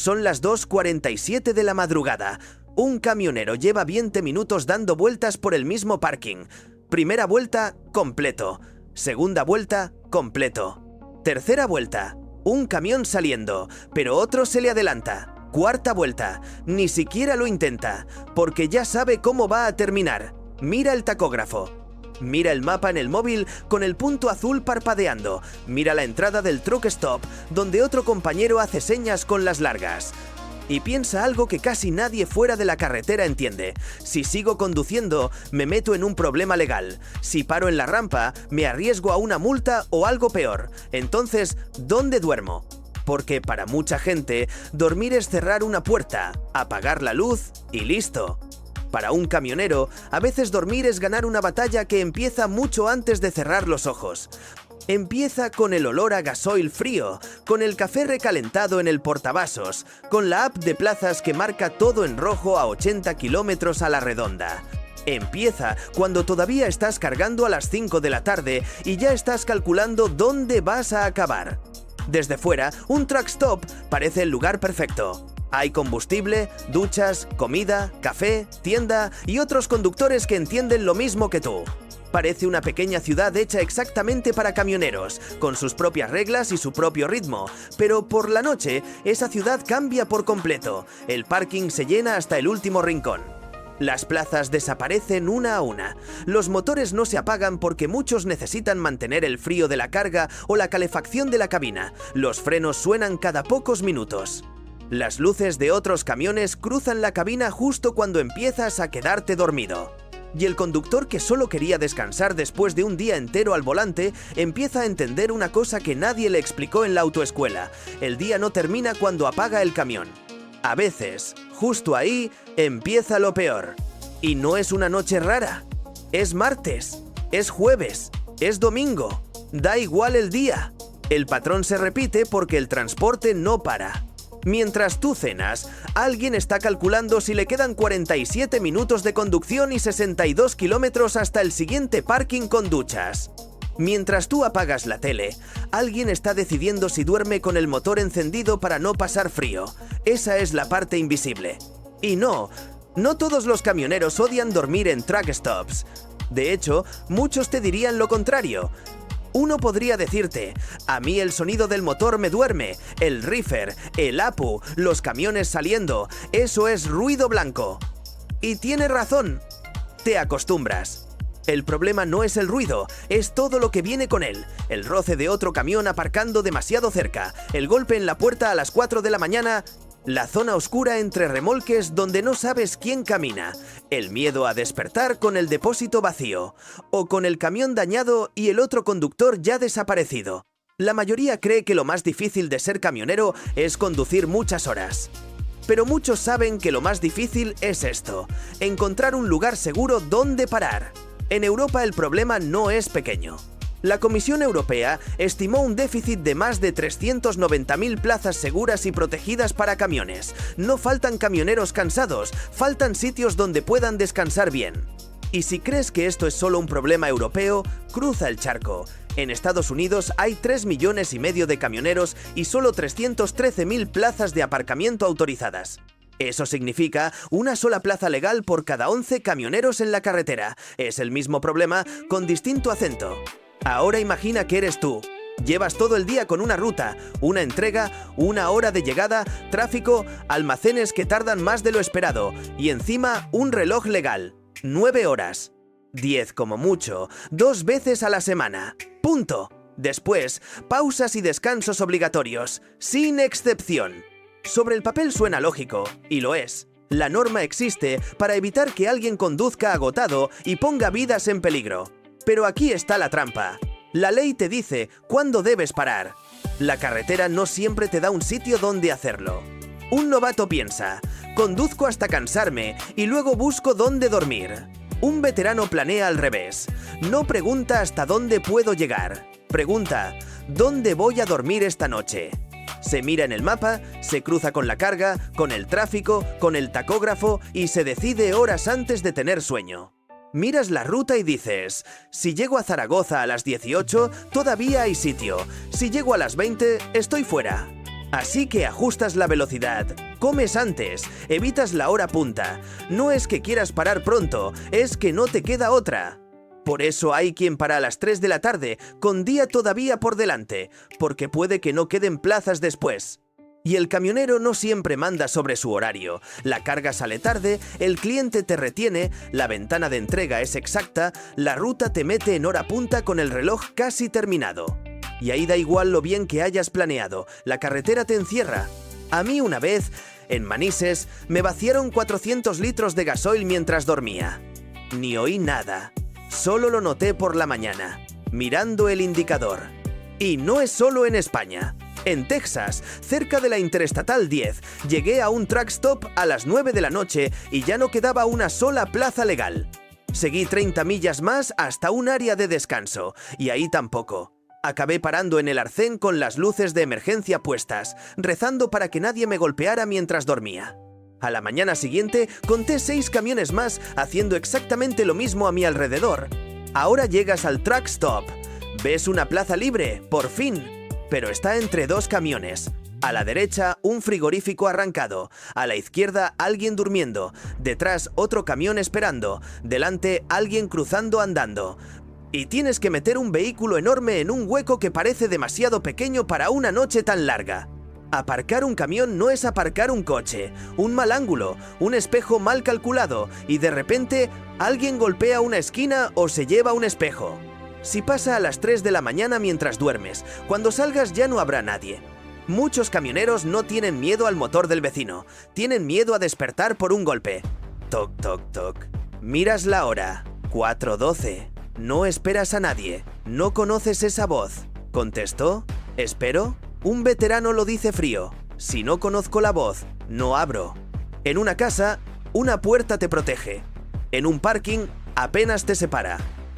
Son las 2:47 de la madrugada. Un camionero lleva 20 minutos dando vueltas por el mismo parking. Primera vuelta, completo. Segunda vuelta, completo. Tercera vuelta, un camión saliendo, pero otro se le adelanta. Cuarta vuelta, ni siquiera lo intenta, porque ya sabe cómo va a terminar. Mira el tacógrafo. Mira el mapa en el móvil con el punto azul parpadeando. Mira la entrada del truck stop, donde otro compañero hace señas con las largas. Y piensa algo que casi nadie fuera de la carretera entiende. Si sigo conduciendo, me meto en un problema legal. Si paro en la rampa, me arriesgo a una multa o algo peor. Entonces, ¿dónde duermo? Porque para mucha gente, dormir es cerrar una puerta, apagar la luz y listo. Para un camionero, a veces dormir es ganar una batalla que empieza mucho antes de cerrar los ojos. Empieza con el olor a gasoil frío, con el café recalentado en el portavasos, con la app de plazas que marca todo en rojo a 80 kilómetros a la redonda. Empieza cuando todavía estás cargando a las 5 de la tarde y ya estás calculando dónde vas a acabar. Desde fuera, un truck stop parece el lugar perfecto. Hay combustible, duchas, comida, café, tienda y otros conductores que entienden lo mismo que tú. Parece una pequeña ciudad hecha exactamente para camioneros, con sus propias reglas y su propio ritmo, pero por la noche esa ciudad cambia por completo. El parking se llena hasta el último rincón. Las plazas desaparecen una a una. Los motores no se apagan porque muchos necesitan mantener el frío de la carga o la calefacción de la cabina. Los frenos suenan cada pocos minutos. Las luces de otros camiones cruzan la cabina justo cuando empiezas a quedarte dormido. Y el conductor que solo quería descansar después de un día entero al volante empieza a entender una cosa que nadie le explicó en la autoescuela. El día no termina cuando apaga el camión. A veces, justo ahí, empieza lo peor. Y no es una noche rara. Es martes, es jueves, es domingo. Da igual el día. El patrón se repite porque el transporte no para. Mientras tú cenas, alguien está calculando si le quedan 47 minutos de conducción y 62 kilómetros hasta el siguiente parking con duchas. Mientras tú apagas la tele, alguien está decidiendo si duerme con el motor encendido para no pasar frío. Esa es la parte invisible. Y no todos los camioneros odian dormir en truck stops. De hecho, muchos te dirían lo contrario. Uno podría decirte, a mí el sonido del motor me duerme, el reefer, el APU, los camiones saliendo, eso es ruido blanco. Y tiene razón, te acostumbras. El problema no es el ruido, es todo lo que viene con él. El roce de otro camión aparcando demasiado cerca, el golpe en la puerta a las 4 de la mañana, la zona oscura entre remolques donde no sabes quién camina, el miedo a despertar con el depósito vacío, o con el camión dañado y el otro conductor ya desaparecido. La mayoría cree que lo más difícil de ser camionero es conducir muchas horas. Pero muchos saben que lo más difícil es esto, encontrar un lugar seguro donde parar. En Europa el problema no es pequeño. La Comisión Europea estimó un déficit de más de 390.000 plazas seguras y protegidas para camiones. No faltan camioneros cansados, faltan sitios donde puedan descansar bien. Y si crees que esto es solo un problema europeo, cruza el charco. En Estados Unidos hay 3,5 millones de camioneros y solo 313.000 plazas de aparcamiento autorizadas. Eso significa una sola plaza legal por cada 11 camioneros en la carretera. Es el mismo problema con distinto acento. Ahora imagina que eres tú. Llevas todo el día con una ruta, una entrega, una hora de llegada, tráfico, almacenes que tardan más de lo esperado y encima un reloj legal. 9 horas. 10 como mucho, 2 veces a la semana. Punto. Después, pausas y descansos obligatorios, sin excepción. Sobre el papel suena lógico, y lo es. La norma existe para evitar que alguien conduzca agotado y ponga vidas en peligro. Pero aquí está la trampa. La ley te dice cuándo debes parar. La carretera no siempre te da un sitio donde hacerlo. Un novato piensa, conduzco hasta cansarme y luego busco dónde dormir. Un veterano planea al revés. No pregunta hasta dónde puedo llegar. Pregunta, ¿dónde voy a dormir esta noche? Se mira en el mapa, se cruza con la carga, con el tráfico, con el tacógrafo y se decide horas antes de tener sueño. Miras la ruta y dices, si llego a Zaragoza a las 18, todavía hay sitio. Si llego a las 20, estoy fuera. Así que ajustas la velocidad, comes antes, evitas la hora punta. No es que quieras parar pronto, es que no te queda otra. Por eso hay quien para a las 3 de la tarde, con día todavía por delante, porque puede que no queden plazas después. Y el camionero no siempre manda sobre su horario. La carga sale tarde, el cliente te retiene, la ventana de entrega es exacta, la ruta te mete en hora punta con el reloj casi terminado. Y ahí da igual lo bien que hayas planeado, la carretera te encierra. A mí una vez, en Manises, me vaciaron 400 litros de gasoil mientras dormía. Ni oí nada, solo lo noté por la mañana, mirando el indicador. Y no es solo en España. En Texas, cerca de la Interestatal 10, llegué a un truck stop a las 9 de la noche y ya no quedaba una sola plaza legal. Seguí 30 millas más hasta un área de descanso, y ahí tampoco. Acabé parando en el arcén con las luces de emergencia puestas, rezando para que nadie me golpeara mientras dormía. A la mañana siguiente, conté 6 camiones más haciendo exactamente lo mismo a mi alrededor. Ahora llegas al truck stop. Ves una plaza libre, por fin. Pero está entre 2 camiones. A la derecha, un frigorífico arrancado. A la izquierda, alguien durmiendo. Detrás, otro camión esperando. Delante, alguien cruzando andando. Y tienes que meter un vehículo enorme en un hueco que parece demasiado pequeño para una noche tan larga. Aparcar un camión no es aparcar un coche. Un mal ángulo, un espejo mal calculado y de repente, alguien golpea una esquina o se lleva un espejo. Si pasa a las 3 de la mañana mientras duermes, cuando salgas ya no habrá nadie. Muchos camioneros no tienen miedo al motor del vecino, tienen miedo a despertar por un golpe. Toc, toc, toc. Miras la hora, 4:12. No esperas a nadie, no conoces esa voz. ¿Contestó? ¿Espero? Un veterano lo dice frío. Si no conozco la voz, no abro. En una casa, una puerta te protege. En un parking, apenas te separa.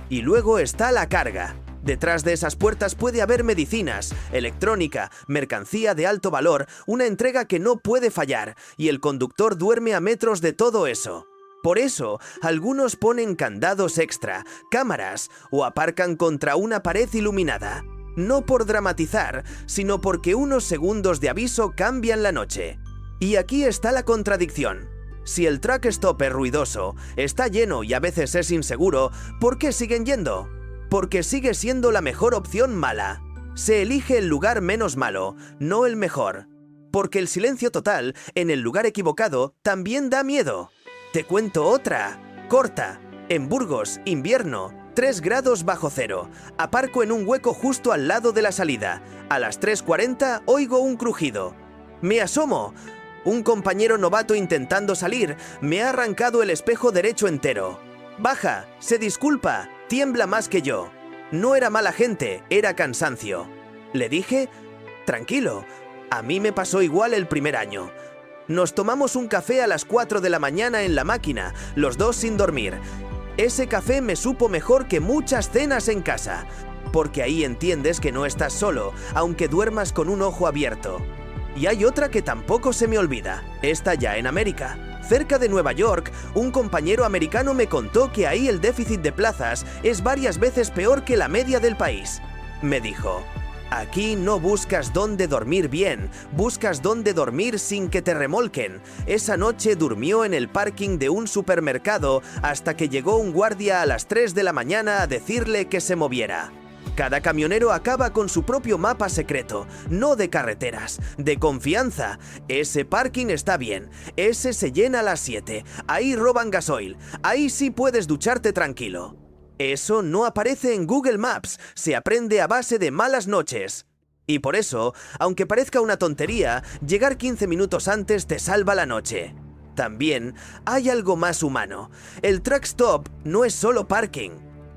Y luego está la carga. Detrás de esas puertas puede haber medicinas, electrónica, mercancía de alto valor, una entrega que no puede fallar, y el conductor duerme a metros de todo eso. Por eso, algunos ponen candados extra, cámaras o aparcan contra una pared iluminada. No por dramatizar, sino porque unos segundos de aviso cambian la noche. Y aquí está la contradicción. Si el truck stop es ruidoso, está lleno y a veces es inseguro, ¿por qué siguen yendo? Porque sigue siendo la mejor opción mala. Se elige el lugar menos malo, no el mejor. Porque el silencio total, en el lugar equivocado, también da miedo. Te cuento otra, corta. En Burgos, invierno, 3 grados bajo cero. Aparco en un hueco justo al lado de la salida. A las 3:40 oigo un crujido. Me asomo. Un compañero novato intentando salir me ha arrancado el espejo derecho entero. Baja, se disculpa, tiembla más que yo. No era mala gente, era cansancio. Le dije, tranquilo, a mí me pasó igual el primer año. Nos tomamos un café a las 4 de la mañana en la máquina, los dos sin dormir. Ese café me supo mejor que muchas cenas en casa, porque ahí entiendes que no estás solo, aunque duermas con un ojo abierto. Y hay otra que tampoco se me olvida, esta ya en América. Cerca de Nueva York, un compañero americano me contó que ahí el déficit de plazas es varias veces peor que la media del país. Me dijo, aquí no buscas dónde dormir bien, buscas dónde dormir sin que te remolquen. Esa noche durmió en el parking de un supermercado hasta que llegó un guardia a las 3 de la mañana a decirle que se moviera. Cada camionero acaba con su propio mapa secreto, no de carreteras, de confianza. Ese parking está bien, ese se llena a las 7, ahí roban gasoil, ahí sí puedes ducharte tranquilo. Eso no aparece en Google Maps, se aprende a base de malas noches. Y por eso, aunque parezca una tontería, llegar 15 minutos antes te salva la noche. También hay algo más humano. El truck stop no es solo parking.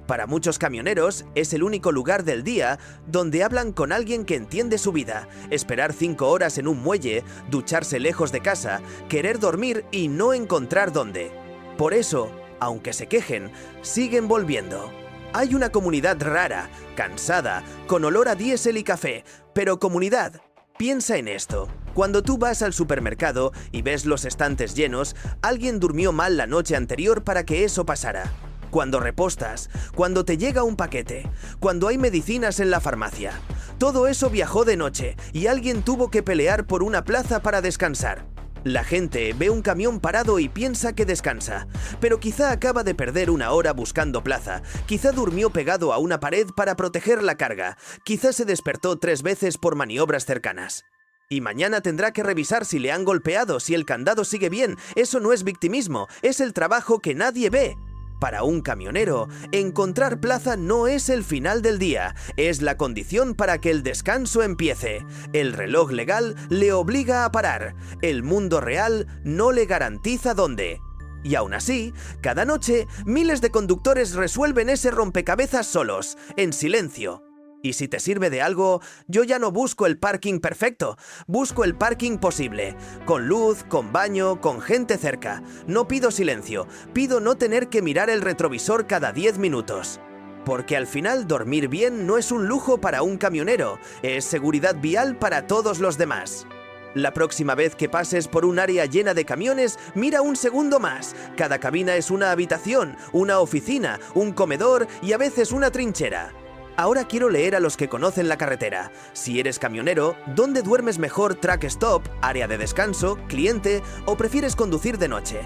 Para muchos camioneros es el único lugar del día donde hablan con alguien que entiende su vida, esperar 5 horas en un muelle, ducharse lejos de casa, querer dormir y no encontrar dónde. Por eso, aunque se quejen, siguen volviendo. Hay una comunidad rara, cansada, con olor a diésel y café, pero comunidad. Piensa en esto. Cuando tú vas al supermercado y ves los estantes llenos, alguien durmió mal la noche anterior para que eso pasara. cuando repostas, cuando te llega un paquete, cuando hay medicinas en la farmacia. Todo eso viajó de noche y alguien tuvo que pelear por una plaza para descansar. La gente ve un camión parado y piensa que descansa, pero quizá acaba de perder una hora buscando plaza, quizá durmió pegado a una pared para proteger la carga, quizá se despertó 3 veces por maniobras cercanas. Y mañana tendrá que revisar si le han golpeado, si el candado sigue bien. Eso no es victimismo, es el trabajo que nadie ve. Para un camionero, encontrar plaza no es el final del día, es la condición para que el descanso empiece. El reloj legal le obliga a parar, el mundo real no le garantiza dónde. Y aún así, cada noche, miles de conductores resuelven ese rompecabezas solos, en silencio. Y si te sirve de algo, yo ya no busco el parking perfecto, busco el parking posible, con luz, con baño, con gente cerca. No pido silencio, pido no tener que mirar el retrovisor cada 10 minutos. Porque al final dormir bien no es un lujo para un camionero, es seguridad vial para todos los demás. La próxima vez que pases por un área llena de camiones, mira un segundo más. Cada cabina es una habitación, una oficina, un comedor y a veces una trinchera. Ahora quiero leer a los que conocen la carretera. Si eres camionero, ¿dónde duermes mejor? ¿Track stop, área de descanso, cliente o prefieres conducir de noche?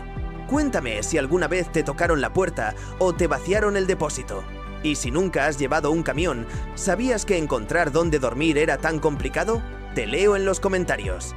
Cuéntame si alguna vez te tocaron la puerta o te vaciaron el depósito. Y si nunca has llevado un camión, ¿sabías que encontrar dónde dormir era tan complicado? Te leo en los comentarios.